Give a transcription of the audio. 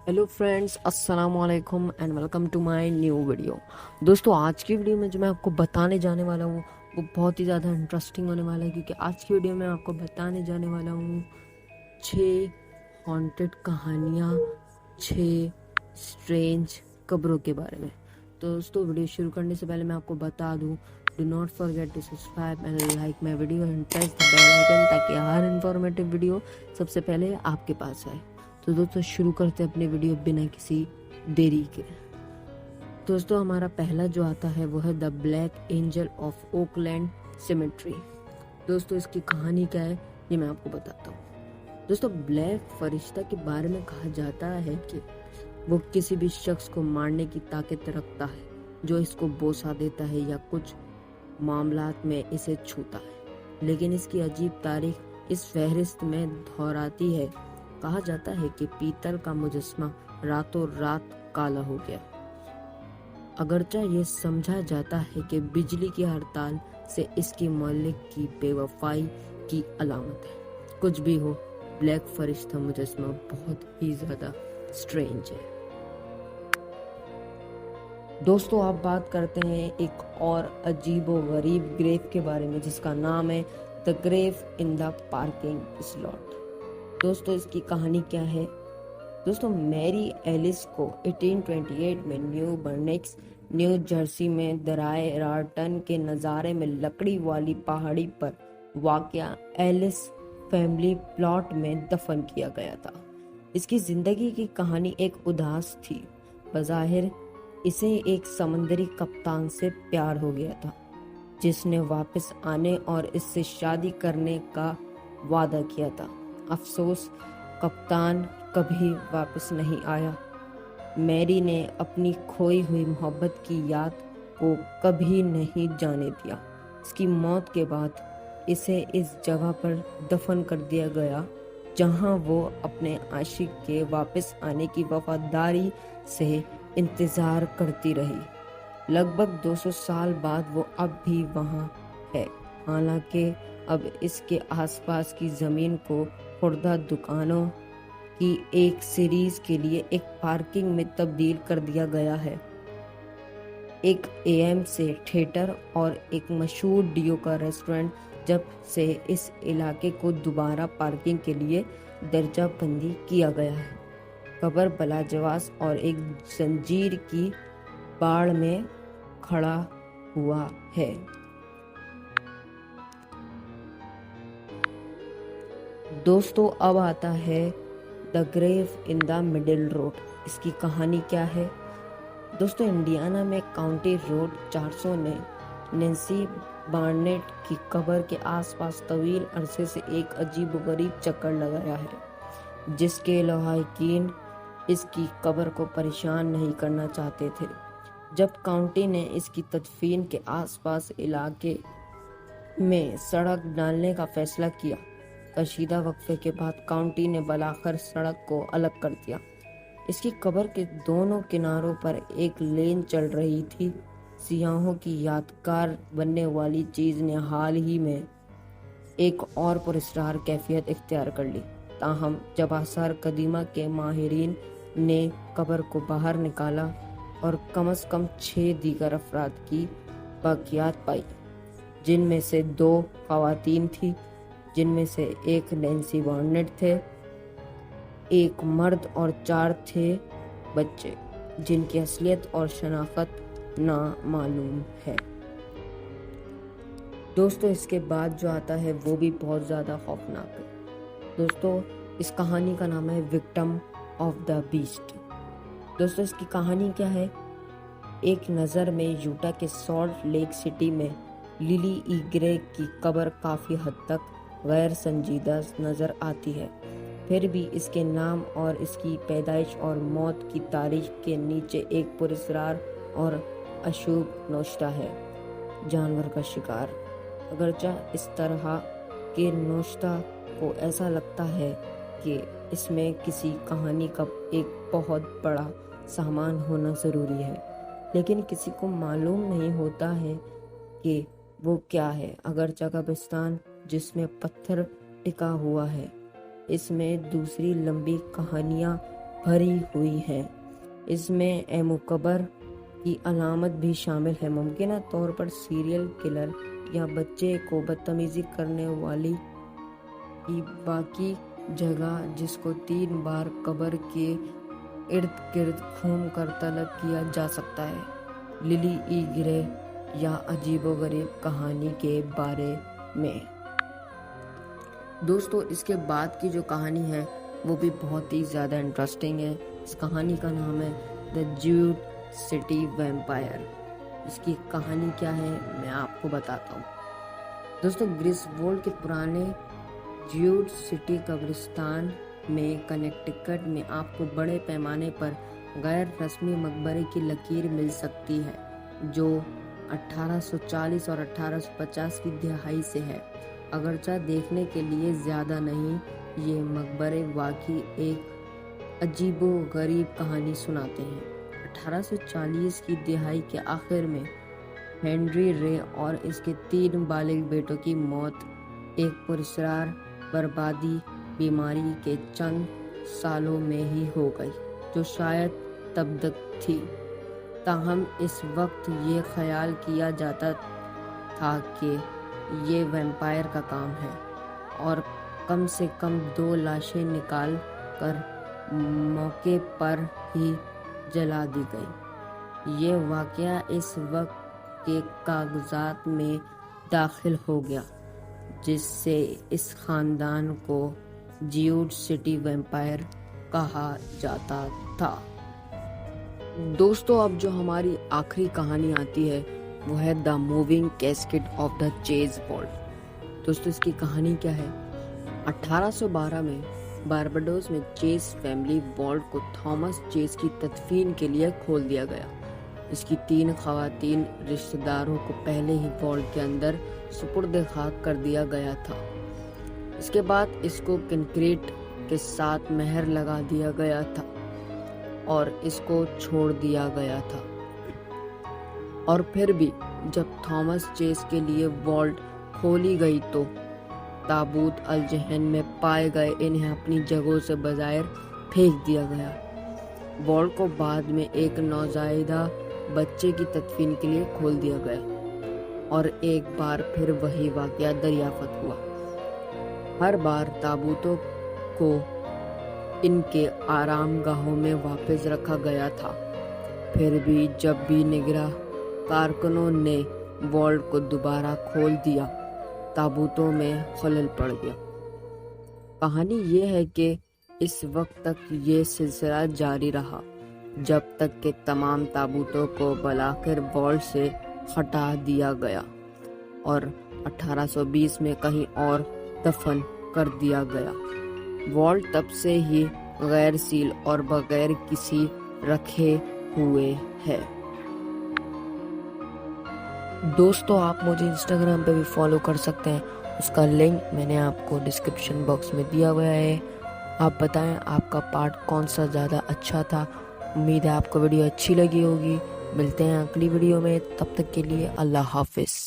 Hello friends, अस्सलाम वालेकुम and welcome to my new video. दोस्तों, आज की वीडियो में जो मैं आपको बताने जाने वाला हूँ वो बहुत ही ज़्यादा इंटरेस्टिंग होने वाला है, क्योंकि आज की वीडियो में आपको बताने जाने वाला हूँ 6 हॉन्टेड कहानियाँ, 6 स्ट्रेंज कब्रों के बारे में। तो दोस्तों, वीडियो शुरू करने से पहले मैं आपको बता दूँ, do not forget to subscribe and like my video and press the bell icon, ताकि हर इन्फॉर्मेटिव वीडियो सबसे पहले आपके पास आए। तो दोस्तों, शुरू करते हैं अपने वीडियो बिना किसी देरी के। दोस्तों, हमारा पहला जो आता है वो है the black angel of Oakland symmetry. दोस्तों, इसकी कहानी क्या है ये मैं आपको बताता हूँ। दोस्तों, ब्लैक फरिश्ता के बारे में कहा जाता है कि वो किसी भी शख्स को मारने की ताकत रखता है जो इसको बोसा देता है या कुछ मामलात में इसे छूता है। लेकिन इसकी अजीब तारीख इस फहरिस्त में दोहराती है। कहा जाता है कि पीतल का मुजस्मा रातों रात काला हो गया। अगरचा ये समझा जाता है कि बिजली की हड़ताल से इसकी मालिक की बेवफाई की अलामत है। कुछ भी हो, ब्लैक फरिश्ता मुजस्मा बहुत ही ज्यादा स्ट्रेंज है। दोस्तों, आप बात करते हैं एक और अजीब व गरीब ग्रेव के बारे में, जिसका नाम है the grave in the parking slot. दोस्तों, इसकी कहानी क्या है? दोस्तों, मैरी एलिस को 1828 में न्यू बर्नेक्स न्यू जर्सी में दराए रार्टन के नज़ारे में लकड़ी वाली पहाड़ी पर वाक़या एलिस फैमिली प्लॉट में दफन किया गया था। इसकी जिंदगी की कहानी एक उदास थी। बज़ाहिर इसे एक समंदरी कप्तान से प्यार हो गया था, जिसने वापस आने और इससे शादी करने का वादा किया था। अफसोस, कप्तान कभी वापस नहीं आया। मैरी ने अपनी खोई हुई मोहब्बत की याद को कभी नहीं जाने दिया। इसकी मौत के बाद इसे इस जगह पर दफन कर दिया गया जहां वो अपने आशिक के वापस आने की वफादारी से इंतजार करती रही। लगभग 200 साल बाद वो अब भी वहां है। हालांकि अब इसके आसपास की जमीन को खुर्दा दुकानों की एक सीरीज के लिए एक पार्किंग में तब्दील कर दिया गया है। एक एएम से थिएटर और एक मशहूर डियो का रेस्टोरेंट जब से इस इलाके को दोबारा पार्किंग के लिए दर्जा बंदी किया गया है। कब्र बलाजवास और एक जंजीर की बाड़ में खड़ा हुआ है। दोस्तों, अब आता है the grave in the middle road. इसकी कहानी क्या है? दोस्तों, इंडियाना में काउंटी रोड 400 ने नेंसी बार्नेट की कब्र के आसपास तवील अरसे से एक अजीबोगरीब चक्कर लगाया है, जिसके लवाहिकीन इसकी कब्र को परेशान नहीं करना चाहते थे। जब काउंटी ने इसकी तदफीन के आसपास इलाके में सड़क डालने का फैसला किया, कशीदा वक्फे के बाद काउंटी ने बलाखिर सड़क को अलग कर दिया। इसकी कब्र के दोनों किनारों पर एक लेन चल रही थी। सियाहों की यादगार बनने वाली चीज ने हाल ही में एक और पुरस्कार कैफियत इख्तियार कर ली। ताहम जब आसार कदीमा के माहिरीन ने कब्र को बाहर निकाला और कम से कम 6 दीगर अफराद की बाकियात पाई, जिनमें से 2 खवातीन थी, जिनमें से एक नैन्सी बार्नेट थे, एक मर्द और 4 थे बच्चे, जिनकी असलियत और शनाख्त नामालूम है। दोस्तों, इसके बाद जो आता है वो भी बहुत ज़्यादा खौफनाक है। दोस्तों, इस कहानी का नाम है विक्टिम ऑफ द बीस्ट। दोस्तों, इसकी कहानी क्या है? एक नज़र में यूटा के सॉल्ट लेक सिटी में लिली ई ग्रे की कब्र काफ़ी हद तक गैर संजीदा नज़र आती है। फिर भी इसके नाम और इसकी पैदाइश और मौत की तारीख के नीचे एक पुरस्कार और अशुभ नोश्ता है, जानवर का शिकार। अगरचा इस तरह के नोश्ता को ऐसा लगता है कि इसमें किसी कहानी का एक बहुत बड़ा सामान होना ज़रूरी है, लेकिन किसी को मालूम नहीं होता है कि वो क्या है। अगरचा कब्रिस्तान जिसमें पत्थर टिका हुआ है, इसमें दूसरी लंबी कहानियाँ بھری ہوئی ہیں۔ اس میں مقبر کی علامت بھی شامل ہے۔ ممکنہ طور پر سیریل کلر یا بچے کو بدتمیزی کرنے والی کی باقی جگہ، جس کو 3 بار قبر کے ارد گرد گھوم کر طلب کیا جا سکتا ہے۔ للی ای گرے یا عجیب و غریب کہانی کے بارے میں دوستو، اس کے بعد کی جو کہانی ہے وہ بھی بہت ہی زیادہ انٹرسٹنگ ہے۔ اس کہانی کا نام ہے دا جیوڈ سٹی ویمپائر۔ اس کی کہانی کیا ہے میں آپ کو بتاتا ہوں۔ دوستو، گریسولڈ کے پرانے جیوڈ سٹی قبرستان میں کنیکٹیکٹ میں آپ کو بڑے پیمانے پر غیر رسمی مقبرے کی لکیر مل سکتی ہے، جو 1840 اور 1850 کی دہائی سے ہے۔ اگرچہ دیکھنے کے لیے زیادہ نہیں، یہ مقبرے واقعی ایک عجیب و غریب کہانی سناتے ہیں۔ 1840 کی دہائی کے آخر میں ہنری رے اور اس کے 3 بالغ بیٹوں کی موت ایک پراسرار بربادی بیماری کے چند سالوں میں ہی ہو گئی، جو شاید تب تک تھی۔ تاہم اس وقت یہ خیال کیا جاتا تھا کہ یہ ویمپائر کا کام ہے، اور کم سے کم 2 لاشیں نکال کر موقع پر ہی جلا دی گئی۔ یہ واقعہ اس وقت کے کاغذات میں داخل ہو گیا، جس سے اس خاندان کو جیوڈ سٹی ویمپائر کہا جاتا تھا۔ دوستو، اب جو ہماری آخری کہانی آتی ہے وہ ہے دا موونگ کیسکٹ آف دا چیز والٹ۔ دوستو، اس کی کہانی کیا ہے؟ 1812 میں بارباڈوس میں چیز فیملی والٹ کو تھامس چیز کی تدفین کے لیے کھول دیا گیا۔ اس کی 3 خواتین رشتہ داروں کو پہلے ہی والٹ کے اندر سپرد خاک کر دیا گیا تھا۔ اس کے بعد اس کو کنکریٹ کے ساتھ مہر لگا دیا گیا تھا اور اس کو چھوڑ دیا گیا تھا۔ اور پھر بھی جب تھامس چیز کے لیے والٹ کھولی گئی تو تابوت الجحن میں پائے گئے انہیں اپنی جگہوں سے بظاہر پھینک دیا گیا۔ والٹ کو بعد میں ایک نوزائیدہ بچے کی تدفین کے لیے کھول دیا گیا، اور ایک بار پھر وہی واقعہ دریافت ہوا۔ ہر بار تابوتوں کو ان کے آرام گاہوں میں واپس رکھا گیا تھا، پھر بھی جب بھی نگراں کارکنوں نے والٹ کو دوبارہ کھول دیا، تابوتوں میں خلل پڑ گیا۔ کہانی یہ ہے کہ اس وقت تک یہ سلسلہ جاری رہا، جب تک کہ تمام تابوتوں کو بالآخر والٹ سے ہٹا دیا گیا اور 1820 میں کہیں اور دفن کر دیا گیا۔ والٹ تب سے ہی غیر سیل اور بغیر کسی رکھے ہوئے ہے۔ دوستو، آپ مجھے انسٹاگرام پہ بھی فالو کر سکتے ہیں، اس کا لنک میں نے آپ کو ڈسکرپشن باکس میں دیا ہوا ہے۔ آپ بتائیں آپ کا پارٹ کون سا زیادہ اچھا تھا۔ امید ہے آپ کو ویڈیو اچھی لگی ہوگی۔ ملتے ہیں اگلی ویڈیو میں، تب تک کے لیے اللہ حافظ۔